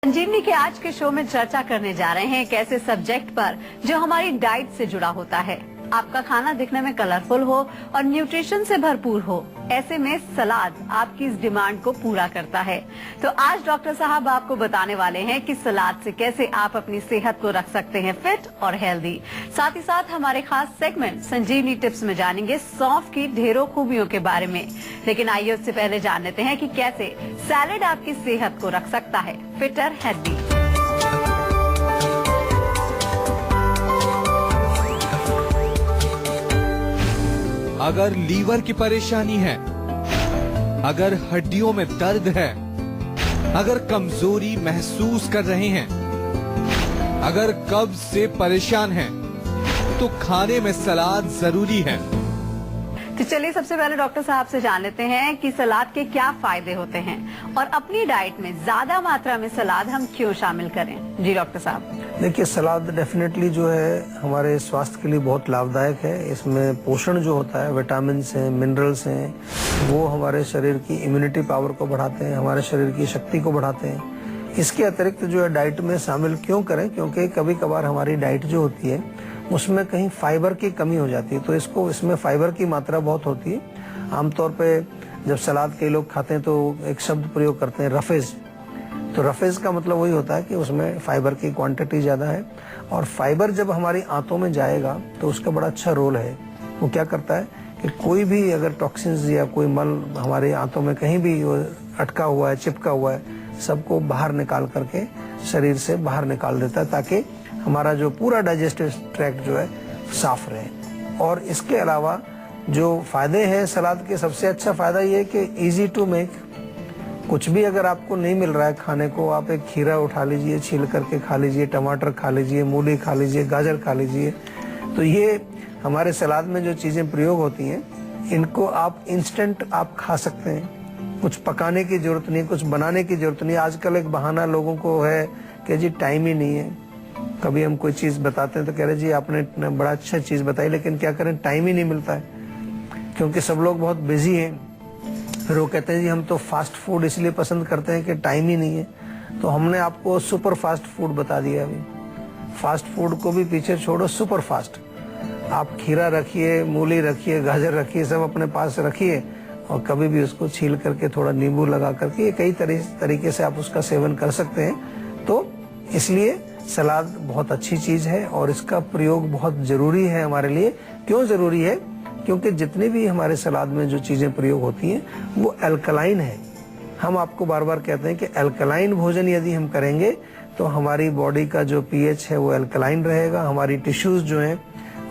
संजीवनी के आज के शो में चर्चा करने जा रहे हैं एक ऐसे सब्जेक्ट पर जो हमारी डाइट से जुड़ा होता है। आपका खाना दिखने में कलरफुल हो और न्यूट्रिशन से भरपूर हो, ऐसे में सलाद आपकी इस डिमांड को पूरा करता है। तो आज डॉक्टर साहब आपको बताने वाले हैं कि सलाद से कैसे आप अपनी सेहत को रख सकते हैं फिट और हेल्दी। साथ ही साथ हमारे खास सेगमेंट संजीवनी टिप्स में जानेंगे सौंफ की ढेरों खूबियों के बारे में। लेकिन आइए उससे पहले जान लेते हैं कि कैसे सैलेड आपकी सेहत को रख सकता है फिट और हेल्दी। अगर लीवर की परेशानी है, अगर हड्डियों में दर्द है, अगर कमजोरी महसूस कर रहे हैं, अगर कब्ज से परेशान हैं, तो खाने में सलाद जरूरी है। तो चलिए सबसे पहले डॉक्टर साहब से जान लेते हैं कि सलाद के क्या फायदे होते हैं और अपनी डाइट में ज्यादा मात्रा में सलाद हम क्यों शामिल करें। जी डॉक्टर साहब। देखिए, सलाद डेफिनेटली जो है हमारे स्वास्थ्य के लिए बहुत लाभदायक है। इसमें पोषण जो होता है, विटामिन हैं, मिनरल्स हैं, वो हमारे शरीर की इम्यूनिटी पावर को बढ़ाते हैं, हमारे शरीर की शक्ति को बढ़ाते हैं। इसके अतिरिक्त जो है डाइट में शामिल क्यों करें, क्योंकि कभी कभार हमारी डाइट जो होती है उसमें कहीं फाइबर की कमी हो जाती है, तो इसमें फाइबर की मात्रा बहुत होती है। आमतौर पे जब सलाद के लोग खाते हैं तो एक शब्द प्रयोग करते हैं रफेज। तो रफेज का मतलब वही होता है कि उसमें फाइबर की क्वांटिटी ज्यादा है, और फाइबर जब हमारी आंतों में जाएगा तो उसका बड़ा अच्छा रोल है। वो क्या करता है कि कोई भी अगर टॉक्सिन्स या कोई मल हमारे आंतों में कहीं भी अटका हुआ है, चिपका हुआ है, सबको बाहर निकाल करके शरीर से बाहर निकाल देता है, ताकि हमारा जो पूरा डाइजेस्टिव ट्रैक्ट जो है साफ रहे। और इसके अलावा जो फायदे हैं सलाद के, सबसे अच्छा फायदा ये है कि इजी टू मेक। कुछ भी अगर आपको नहीं मिल रहा है खाने को, आप एक खीरा उठा लीजिए, छील करके खा लीजिए, टमाटर खा लीजिए, मूली खा लीजिए, गाजर खा लीजिए। तो ये हमारे सलाद में जो चीजें प्रयोग होती हैं, इनको आप इंस्टेंट आप खा सकते हैं। कुछ पकाने की जरूरत नहीं, कुछ बनाने की जरूरत नहीं। आजकल एक बहाना लोगों को है कि जी टाइम ही नहीं है। कभी हम कोई चीज बताते हैं तो कह रहे जी आपने इतना बड़ा अच्छा चीज बताई, लेकिन क्या करें, टाइम ही नहीं मिलता है, क्योंकि सब लोग बहुत बिजी हैं। फिर वो कहते हैं जी हम तो फास्ट फूड इसलिए पसंद करते हैं कि टाइम ही नहीं है। तो हमने आपको सुपर फास्ट फूड बता दिया। अभी फास्ट फूड को भी पीछे छोड़ो, सुपर फास्ट। आप खीरा रखिए, मूली रखिए, गाजर रखिए, सब अपने पास रखिए, और कभी भी उसको छील करके थोड़ा नींबू लगा करके कई तरीके से आप उसका सेवन कर सकते हैं। तो इसलिए सलाद बहुत अच्छी चीज है और इसका प्रयोग बहुत जरूरी है हमारे लिए। क्यों जरूरी है? क्योंकि जितनी भी हमारे सलाद में जो चीजें प्रयोग होती हैं वो अल्कलाइन है। हम आपको बार बार कहते हैं कि अल्कलाइन भोजन यदि हम करेंगे तो हमारी बॉडी का जो पीएच है वो अल्कलाइन रहेगा। हमारी टिश्यूज जो हैं,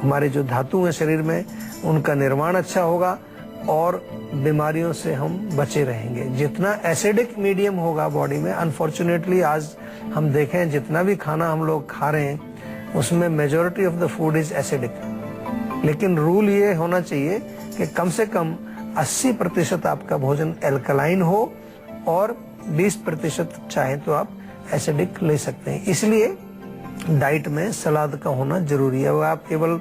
हमारे जो धातु हैं शरीर में, उनका निर्माण अच्छा होगा और बीमारियों से हम बचे रहेंगे। जितना एसिडिक मीडियम होगा बॉडी में, अनफॉर्चुनेटली आज हम देखें जितना भी खाना हम लोग खा रहे हैं उसमें majority of the food is acidic. लेकिन रूल ये होना चाहिए कि कम से कम 80% आपका भोजन एल्कलाइन हो और 20% चाहे तो आप एसिडिक ले सकते हैं। इसलिए डाइट में सलाद का होना जरूरी है। वो आप केवल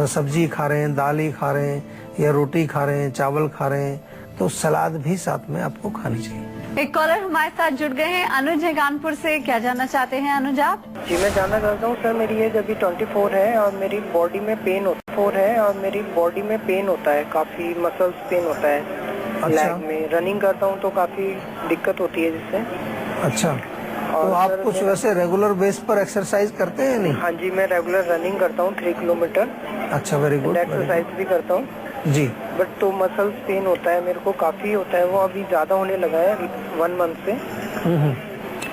सब्जी खा रहे हैं, दाल ही खा रहे हैं, या रोटी खा रहे हैं, चावल खा रहे हैं, तो सलाद भी साथ में आपको खानी चाहिए। एक कॉलर हमारे साथ जुड़ गए हैं, अनुज है कानपुर से। क्या जानना चाहते हैं अनुज आप? जी मैं जानना चाहता हूँ सर, मेरी एज अभी 24 है और मेरी बॉडी में पेन होता है, काफी मसल्स पेन होता है। अच्छा। लेग में रनिंग करता हूँ तो काफी दिक्कत होती है जिससे। अच्छा, तो आप कुछ वैसे रेगुलर बेस पर एक्सरसाइज करते हैं नहीं? हाँ जी, मैं रेगुलर रनिंग करता हूँ 3 किलोमीटर। अच्छा, वेरी गुड। एक्सरसाइज भी करता हूँ जी। बट तो मसल्स पेन होता है मेरे को, काफी होता है। वो अभी ज्यादा होने लगा है 1 मंथ से।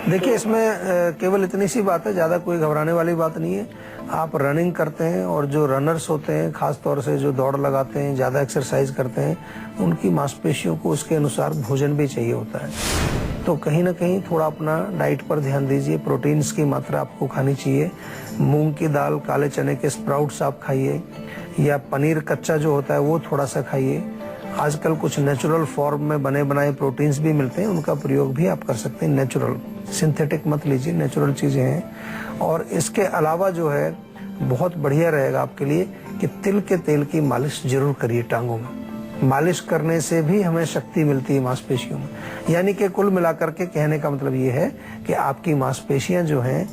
देखिए, इसमें केवल इतनी सी बात है, ज्यादा कोई घबराने वाली बात नहीं है। आप रनिंग करते हैं और जो रनर्स होते हैं, खास तौर से जो दौड़ लगाते हैं, ज्यादा एक्सरसाइज करते हैं, उनकी मांसपेशियों को उसके अनुसार भोजन भी चाहिए होता है। तो कहीं ना कहीं थोड़ा अपना डाइट पर ध्यान दीजिए। प्रोटीन्स की मात्रा आपको खानी चाहिए। मूंग की दाल, काले चने के स्प्राउट्स आप खाइए, या पनीर कच्चा जो होता है वो थोड़ा सा खाइए। आजकल कुछ नेचुरल फॉर्म में बने बनाए प्रोटीन्स भी मिलते हैं, उनका प्रयोग भी आप कर सकते हैं। नेचुरल, सिंथेटिक मत लीजिए, नेचुरल चीजें हैं। और इसके अलावा जो है बहुत बढ़िया रहेगा आपके लिए कि तिल के तेल की मालिश जरूर करिए टांगों में। मालिश करने से भी हमें शक्ति मिलती है मांसपेशियों में। यानी कि कुल मिलाकर के कहने का मतलब ये है कि आपकी मांसपेशियां जो हैं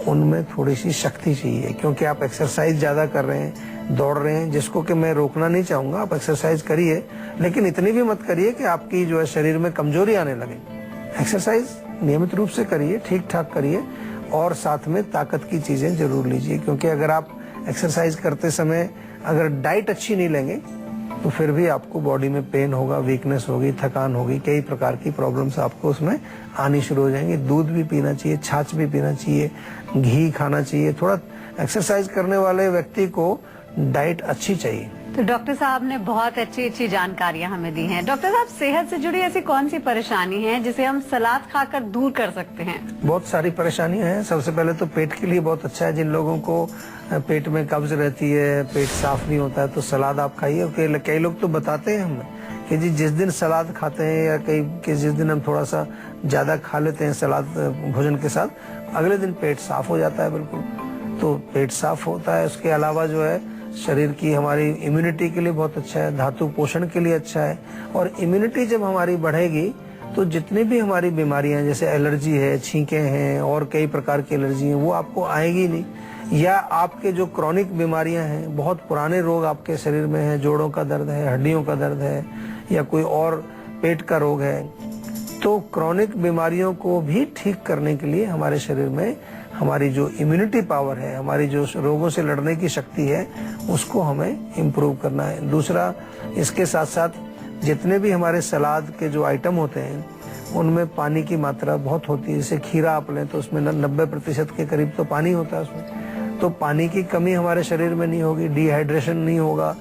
उनमें थोड़ी सी शक्ति चाहिए, क्योंकि आप एक्सरसाइज ज्यादा कर रहे हैं, दौड़ रहे हैं, जिसको कि मैं रोकना नहीं चाहूंगा। आप एक्सरसाइज करिए, लेकिन इतनी भी मत करिए कि आपकी जो है शरीर में कमजोरी आने लगे। एक्सरसाइज नियमित रूप से करिए, ठीक ठाक करिए, और साथ में ताकत की चीजें जरूर लीजिए, क्योंकि अगर आप एक्सरसाइज करते समय अगर डाइट अच्छी नहीं लेंगे तो फिर भी आपको बॉडी में पेन होगा, वीकनेस होगी, थकान होगी, कई प्रकार की प्रॉब्लम्स आपको उसमें आनी शुरू हो जाएंगी। दूध भी पीना चाहिए, छाछ भी पीना चाहिए, घी खाना चाहिए। थोड़ा एक्सरसाइज करने वाले व्यक्ति को डाइट अच्छी चाहिए। तो डॉक्टर साहब ने बहुत अच्छी जानकारियां हमें दी हैं। डॉक्टर साहब, सेहत से जुड़ी ऐसी कौन सी परेशानी है जिसे हम सलाद खाकर दूर कर सकते हैं? बहुत सारी परेशानियां हैं। सबसे पहले तो पेट के लिए बहुत अच्छा है। जिन लोगों को पेट में कब्ज रहती है, पेट साफ नहीं होता है, तो सलाद आप खाइए। कई लोग तो बताते हैं हमें कि जी जिस दिन सलाद खाते हैं या जिस दिन हम थोड़ा सा ज्यादा खा लेते हैं सलाद भोजन के साथ, अगले दिन पेट साफ हो जाता है बिल्कुल। तो पेट साफ होता है। उसके अलावा जो है शरीर की हमारी इम्यूनिटी के लिए बहुत अच्छा है, धातु पोषण के लिए अच्छा है। और इम्यूनिटी जब हमारी बढ़ेगी तो जितनी भी हमारी बीमारियां हैं, जैसे एलर्जी है, छींके हैं और कई प्रकार की एलर्जी हैं, वो आपको आएगी नहीं। या आपके जो क्रॉनिक बीमारियां हैं, बहुत पुराने रोग आपके शरीर में है, जोड़ों का दर्द है, हड्डियों का दर्द है, या कोई और पेट का रोग है, तो क्रॉनिक बीमारियों को भी ठीक करने के लिए हमारे शरीर में हमारी जो इम्यूनिटी पावर है, हमारी जो रोगों से लड़ने की शक्ति है, उसको हमें इम्प्रूव करना है। दूसरा, इसके साथ साथ जितने भी हमारे सलाद के जो आइटम होते हैं उनमें पानी की मात्रा बहुत होती है। जैसे खीरा आप लें तो उसमें 90% के करीब तो पानी होता है उसमें। तो पानी की कमी हमारे शरीर में नहीं होगी, डिहाइड्रेशन नहीं होगा,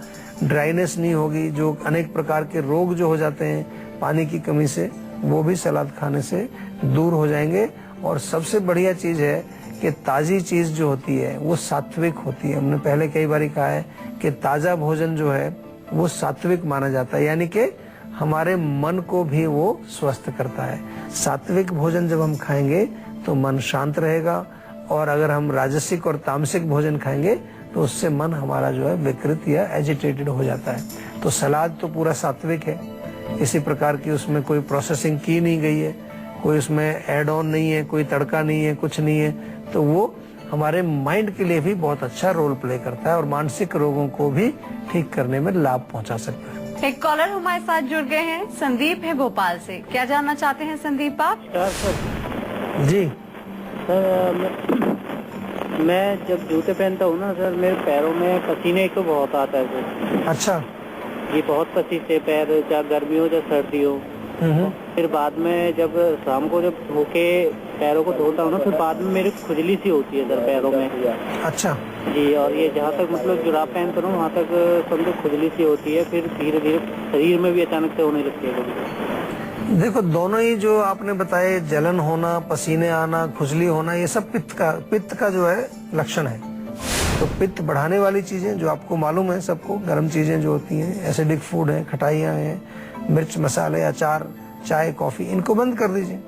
ड्राइनेस नहीं होगी। जो अनेक प्रकार के रोग जो हो जाते हैं पानी की कमी से, वो भी सलाद खाने से दूर हो जाएंगे। और सबसे बढ़िया चीज है कि ताजी चीज जो होती है वो सात्विक होती है। हमने पहले कई बार कहा है कि ताजा भोजन जो है वो सात्विक माना जाता है, यानी कि हमारे मन को भी वो स्वस्थ करता है। सात्विक भोजन जब हम खाएंगे तो मन शांत रहेगा, और अगर हम राजसिक और तामसिक भोजन खाएंगे तो उससे मन हमारा जो है विकृत या एजिटेटेड हो जाता है। तो सलाद तो पूरा सात्विक है, इसी प्रकार की उसमें कोई प्रोसेसिंग की नहीं गई है, कोई उसमें एड ऑन नहीं है, कोई तड़का नहीं है, कुछ नहीं है। तो वो हमारे माइंड के लिए भी बहुत अच्छा रोल प्ले करता है और मानसिक रोगों को भी ठीक करने में लाभ पहुंचा सकता है। एक कॉलर हमारे साथ जुड़ गए हैं, संदीप है भोपाल से। क्या जानना चाहते हैं संदीप आप? जी सर, मैं जब जूते पहनता हूँ ना सर, मेरे पैरों में पसीने तो बहुत आता है सर। अच्छा। ये बहुत पसीने पैर, चाहे गर्मी हो चाहे सर्दी हो। फिर बाद में जब शाम को जब धो के पैरों को धोता हूँ ना, फिर बाद में मेरी खुजली सी होती है सर पैरों में। अच्छा जी, और ये जहाँ तक मतलब जुराब पहनता हूँ वहाँ तक समझो खुजली सी होती है, फिर धीरे धीरे शरीर में भी अचानक से होने लगती है। देखो, दोनों ही जो आपने बताए, जलन होना, पसीने आना, खुजली होना, ये सब पित्त का जो है लक्षण है। तो पित्त बढ़ाने वाली चीजें जो आपको मालूम है सबको, गर्म चीजें जो होती हैं, एसिडिक फूड है, खटाइयाँ हैं, मिर्च मसाले, अचार, चाय, कॉफी, इनको बंद कर दीजिए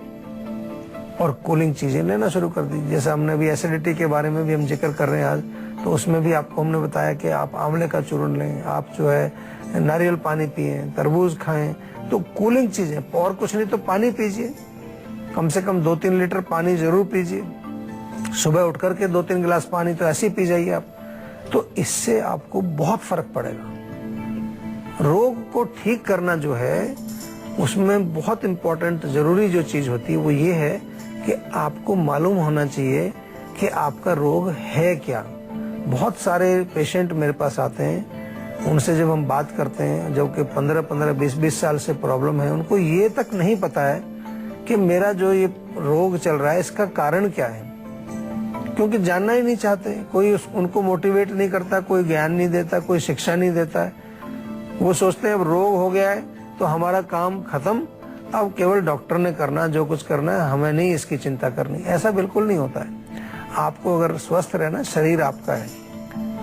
और कूलिंग चीजें लेना शुरू कर दीजिए। जैसे हमने अभी एसिडिटी के बारे में भी हम जिक्र कर रहे हैं आज, तो उसमें भी आपको हमने बताया कि आप आंवले का चूर्ण लें, आप जो है नारियल पानी पिए, तरबूज खाएं। तो कूलिंग चीजें, और कुछ नहीं तो पानी पीजिए, कम से कम 2-3 लीटर पानी जरूर पीजिए। सुबह उठ करके 2-3 गिलास पानी तो ऐसे ही पी जाइए आप। तो इससे आपको बहुत फर्क पड़ेगा। रोग को ठीक करना जो है उसमें बहुत इम्पोर्टेंट जरूरी जो चीज होती है वो ये है कि आपको मालूम होना चाहिए कि आपका रोग है क्या। बहुत सारे पेशेंट मेरे पास आते हैं, उनसे जब हम बात करते हैं, जो कि 15-15, 20-20 साल से प्रॉब्लम है, उनको ये तक नहीं पता है कि मेरा जो ये रोग चल रहा है इसका कारण क्या है, क्योंकि जानना ही नहीं चाहते। कोई उनको मोटिवेट नहीं करता, कोई ज्ञान नहीं देता, कोई शिक्षा नहीं देता है। वो सोचते हैं अब रोग हो गया है तो हमारा काम खत्म, अब केवल डॉक्टर ने करना, जो कुछ करना है, हमें नहीं इसकी चिंता करनी। ऐसा बिल्कुल नहीं होता है। आपको अगर स्वस्थ रहना, शरीर आपका है,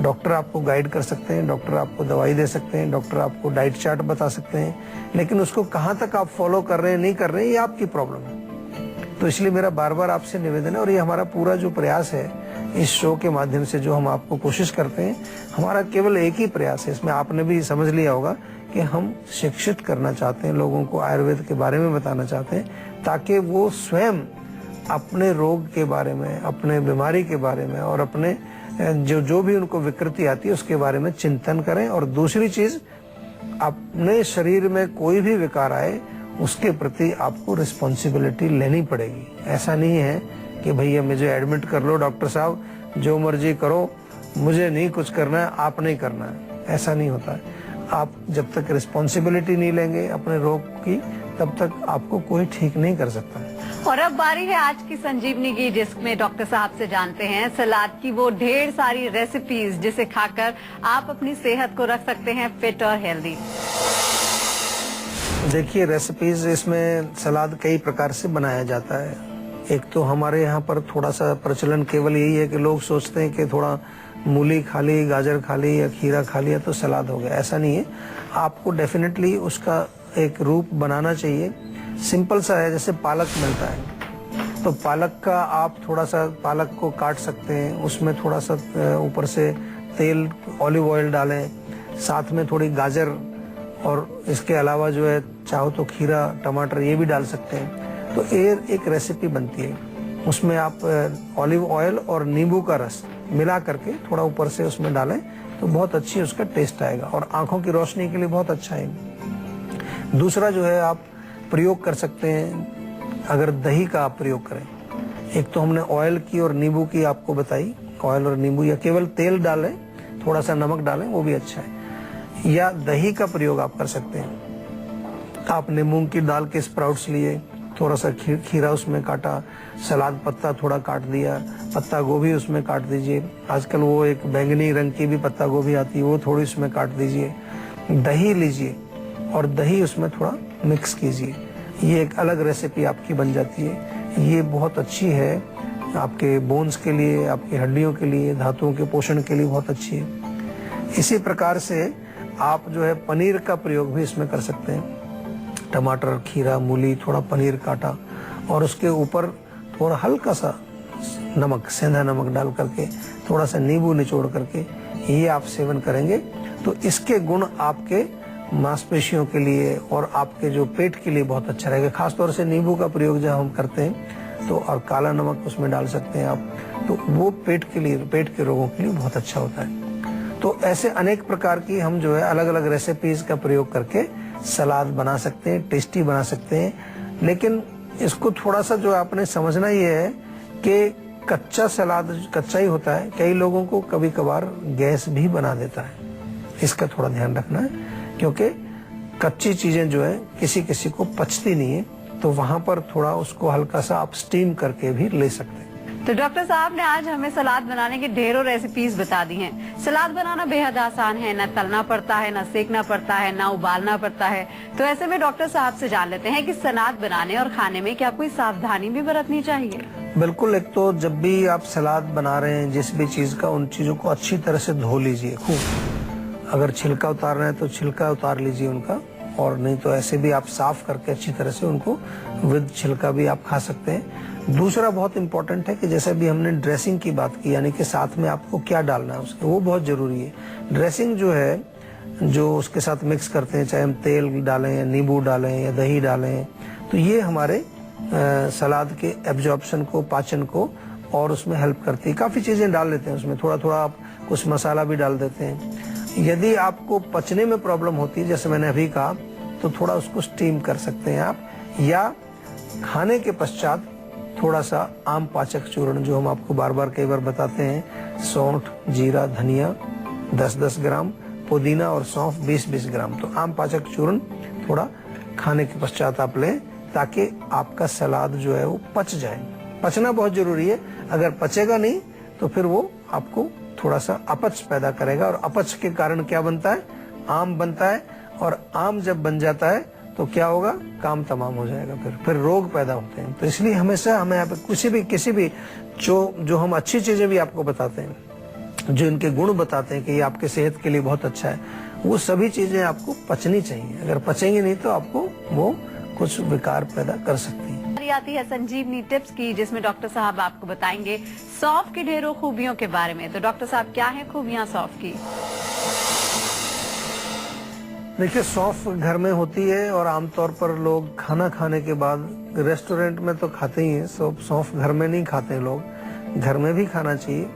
डॉक्टर आपको गाइड कर सकते हैं, डॉक्टर आपको दवाई दे सकते हैं, डॉक्टर आपको डाइट चार्ट बता सकते हैं, लेकिन उसको कहाँ तक आप फॉलो कर रहे हैं, नहीं कर रहे हैं, ये आपकी प्रॉब्लम है। तो इसलिए मेरा बार बार आपसे निवेदन है, और ये हमारा पूरा जो प्रयास है इस शो के माध्यम से जो हम आपको कोशिश करते हैं, हमारा केवल एक ही प्रयास है, इसमें आपने भी समझ लिया होगा कि हम शिक्षित करना चाहते हैं, लोगों को आयुर्वेद के बारे में बताना चाहते हैं, ताकि वो स्वयं अपने रोग के बारे में, अपने बीमारी के बारे में और अपने जो भी उनको विकृति आती है उसके बारे में चिंतन करें। और दूसरी चीज, अपने शरीर में कोई भी विकार आए उसके प्रति आपको रिस्पॉन्सिबिलिटी लेनी पड़ेगी। ऐसा नहीं है कि भैया मुझे एडमिट कर लो डॉक्टर साहब, जो मर्जी करो, मुझे नहीं कुछ करना है, आप नहीं करना है, ऐसा नहीं होता है। आप जब तक रिस्पॉन्सिबिलिटी नहीं लेंगे अपने रोग की, तब तक आपको कोई ठीक नहीं कर सकता है। और अब बारी है आज की संजीवनी की, जिसमें डॉक्टर साहब से जानते हैं सलाद की वो ढेर सारी रेसिपीज जिसे खाकर आप अपनी सेहत को रख सकते हैं फिट और हेल्दी। देखिए, रेसिपीज इसमें सलाद कई प्रकार से बनाया जाता है। एक तो हमारे यहाँ पर थोड़ा सा प्रचलन केवल यही है कि लोग सोचते हैं कि थोड़ा मूली खा ली, गाजर खा ली या खीरा खा लिया तो सलाद हो गया। ऐसा नहीं है, आपको डेफिनेटली उसका एक रूप बनाना चाहिए। सिंपल सा है, जैसे पालक मिलता है तो पालक का आप थोड़ा सा पालक को काट सकते हैं, उसमें थोड़ा सा ऊपर से तेल, ऑलिव ऑयल डालें, साथ में थोड़ी गाजर, और इसके अलावा जो है चाहो तो खीरा, टमाटर ये भी डाल सकते हैं। तो एक रेसिपी बनती है, उसमें आप ऑलिव ऑयल और नींबू का रस मिला करके थोड़ा ऊपर से उसमें डालें तो बहुत अच्छी उसका टेस्ट आएगा और आंखों की रोशनी के लिए बहुत अच्छा है। दूसरा जो है आप प्रयोग कर सकते हैं, अगर दही का आप प्रयोग करें। एक तो हमने ऑयल की और नींबू की आपको बताई, ऑयल और नींबू, या केवल तेल डालें, थोड़ा सा नमक डालें, वो भी अच्छा है। या दही का प्रयोग आप कर सकते हैं। आपने मूंग की दाल के स्प्राउट्स लिए, थोड़ा सा खीरा उसमें काटा, सलाद पत्ता थोड़ा काट दिया, पत्ता गोभी उसमें काट दीजिए। आजकल वो एक बैंगनी रंग की भी पत्ता गोभी आती है, वो थोड़ी उसमें काट दीजिए। दही लीजिए और दही उसमें थोड़ा मिक्स कीजिए। ये एक अलग रेसिपी आपकी बन जाती है। ये बहुत अच्छी है आपके बोन्स के लिए, आपकी हड्डियों के लिए, धातुओं के पोषण के लिए बहुत अच्छी है। इसी प्रकार से आप जो है पनीर का प्रयोग भी इसमें कर सकते हैं। टमाटर, खीरा, मूली, थोड़ा पनीर काटा और उसके ऊपर थोड़ा हल्का सा नमक, सेंधा नमक डाल करके, थोड़ा सा नींबू निचोड़ करके ये आप सेवन करेंगे तो इसके गुण आपके मांसपेशियों के लिए और आपके जो पेट के लिए बहुत अच्छा रहेगा। खासतौर से नींबू का प्रयोग जब हम करते हैं तो, और काला नमक उसमें डाल सकते हैं आप, तो वो पेट के लिए, पेट के रोगों के लिए बहुत अच्छा होता है। तो ऐसे अनेक प्रकार की हम जो है अलग अलग रेसिपीज का प्रयोग करके सलाद बना सकते हैं, टेस्टी बना सकते हैं। लेकिन इसको थोड़ा सा जो आपने समझना ये है कि कच्चा सलाद कच्चा ही होता है, कई लोगों को कभी कभार गैस भी बना देता है। इसका थोड़ा ध्यान रखना है, क्योंकि कच्ची चीजें जो है किसी किसी को पचती नहीं है, तो वहां पर थोड़ा उसको हल्का सा आप स्टीम करके भी ले सकते हैं। तो डॉक्टर साहब ने आज हमें सलाद बनाने की ढेरों रेसिपीज बता दी हैं। सलाद बनाना बेहद आसान है, न तलना पड़ता है, न सेकना पड़ता है, न उबालना पड़ता है। तो ऐसे में डॉक्टर साहब से जान लेते हैं कि सलाद बनाने और खाने में क्या कोई सावधानी भी बरतनी चाहिए। बिल्कुल, एक तो जब भी आप सलाद बना रहे हैं जिस भी चीज का, उन चीजों को अच्छी तरह से धो लीजिए खूब। अगर छिलका उतारना है तो छिलका उतार लीजिए उनका, और नहीं तो ऐसे भी आप साफ करके अच्छी तरह से उनको विद छिलका भी आप खा सकते हैं। दूसरा बहुत इंपॉर्टेंट है कि जैसे भी हमने ड्रेसिंग की बात की, यानी कि साथ में आपको क्या डालना है उसके, वो बहुत जरूरी है। ड्रेसिंग जो है, जो उसके साथ मिक्स करते हैं, चाहे हम तेल डालें या नींबू डालें या दही डालें, तो ये हमारे सलाद के एब्जॉर्प्शन को, पाचन को और उसमें हेल्प करती है। काफी चीजें डाल लेते हैं उसमें, थोड़ा थोड़ा आप कुछ मसाला भी डाल देते हैं। यदि आपको पचने में प्रॉब्लम होती है, जैसे मैंने अभी कहा, तो थोड़ा उसको स्टीम कर सकते हैं आप, या खाने के पश्चात थोड़ा सा आम पाचक चूर्ण, जो हम आपको बार बार कई बार बताते हैं, सौंठ, जीरा, धनिया 10-10 ग्राम, पुदीना और सौंफ 20-20 ग्राम, तो आम पाचक चूर्ण थोड़ा खाने के पश्चात आप लें, ताकि आपका सलाद जो है वो पच जाए। पचना बहुत जरूरी है, अगर पचेगा नहीं तो फिर वो आपको थोड़ा सा अपच पैदा करेगा, और अपच के कारण क्या बनता है, आम बनता है, और आम जब बन जाता है तो क्या होगा, काम तमाम हो जाएगा, फिर रोग पैदा होते हैं। तो इसलिए हमेशा हमें यहाँ पे किसी भी जो हम अच्छी चीजें भी आपको बताते हैं, जो इनके गुण बताते हैं कि ये आपके सेहत के लिए बहुत अच्छा है, वो सभी चीजें आपको पचनी चाहिए। अगर पचेंगी नहीं तो आपको वो कुछ विकार पैदा कर सकती है। आती है संजीवनी टिप्स की, जिसमें डॉक्टर साहब आपको बताएंगे सौंफ की ढेरों खूबियों के बारे में। तो डॉक्टर साहब, क्या है खूबियां सौंफ की? देखिए, सौंफ घर में होती है और आमतौर पर लोग खाना खाने के बाद रेस्टोरेंट में तो खाते ही हैं। सौंफ घर में नहीं खाते लोग, घर में भी खाना चाहिए।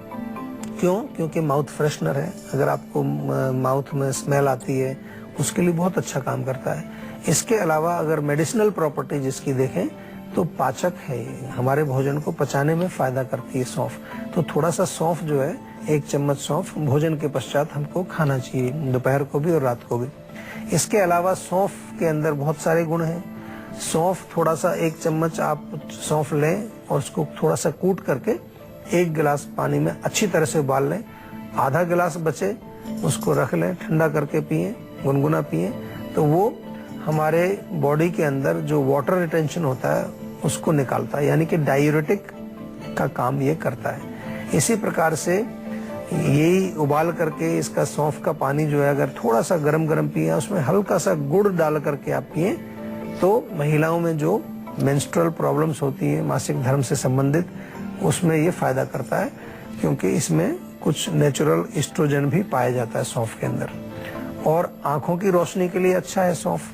क्यों? क्योंकि माउथ फ्रेशनर है। अगर आपको माउथ में स्मेल आती है, उसके लिए बहुत अच्छा काम करता है। इसके अलावा अगर मेडिसिनल प्रॉपर्टी जिसकी देखें तो पाचक है, ये हमारे भोजन को पचाने में फायदा करती है सौंफ। तो थोड़ा सा सौंफ जो है, 1 चम्मच सौंफ भोजन के पश्चात हमको खाना चाहिए, दोपहर को भी और रात को भी। इसके अलावा सौंफ के अंदर बहुत सारे गुण हैं। सौंफ थोड़ा सा 1 चम्मच आप सौंफ लें और उसको थोड़ा सा कूट करके 1 गिलास पानी में अच्छी तरह से उबाल लें। आधा गिलास बचे उसको रख लें, ठंडा करके पिए, गुनगुना पिए, तो वो हमारे बॉडी के अंदर जो वाटर रिटेंशन होता है उसको निकालता है, यानी कि डायूरेटिक का काम ये करता है। इसी प्रकार से यही उबाल करके इसका सौंफ का पानी जो है अगर थोड़ा सा गरम गरम पिए, उसमें हल्का सा गुड़ डाल करके आप पिए, तो महिलाओं में जो मेंस्ट्रुअल प्रॉब्लम्स होती है, मासिक धर्म से संबंधित, उसमें ये फायदा करता है, क्योंकि इसमें कुछ नेचुरल एस्ट्रोजन भी पाया जाता है सौंफ के अंदर। और आंखों की रोशनी के लिए अच्छा है सौंफ।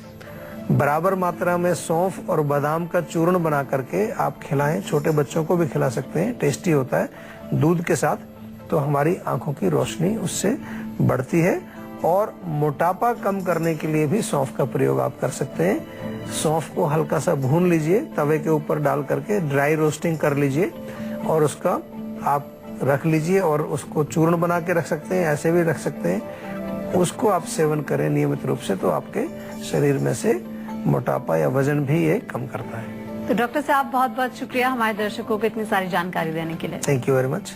बराबर मात्रा में सौंफ और बादाम का चूर्ण बना करके आप खिलाएं, छोटे बच्चों को भी खिला सकते हैं, टेस्टी होता है दूध के साथ, तो हमारी आंखों की रोशनी उससे बढ़ती है। और मोटापा कम करने के लिए भी सौंफ का प्रयोग आप कर सकते हैं। सौंफ को हल्का सा भून लीजिए, तवे के ऊपर डाल करके ड्राई रोस्टिंग कर लीजिए और उसका आप रख लीजिए, और उसको चूर्ण बना के रख सकते हैं, ऐसे भी रख सकते हैं। उसको आप सेवन करें नियमित रूप से, तो आपके शरीर में से मोटापा या वजन भी ये कम करता है। तो डॉक्टर साहब बहुत बहुत शुक्रिया हमारे दर्शकों को इतनी सारी जानकारी देने के लिए। Thank you very much.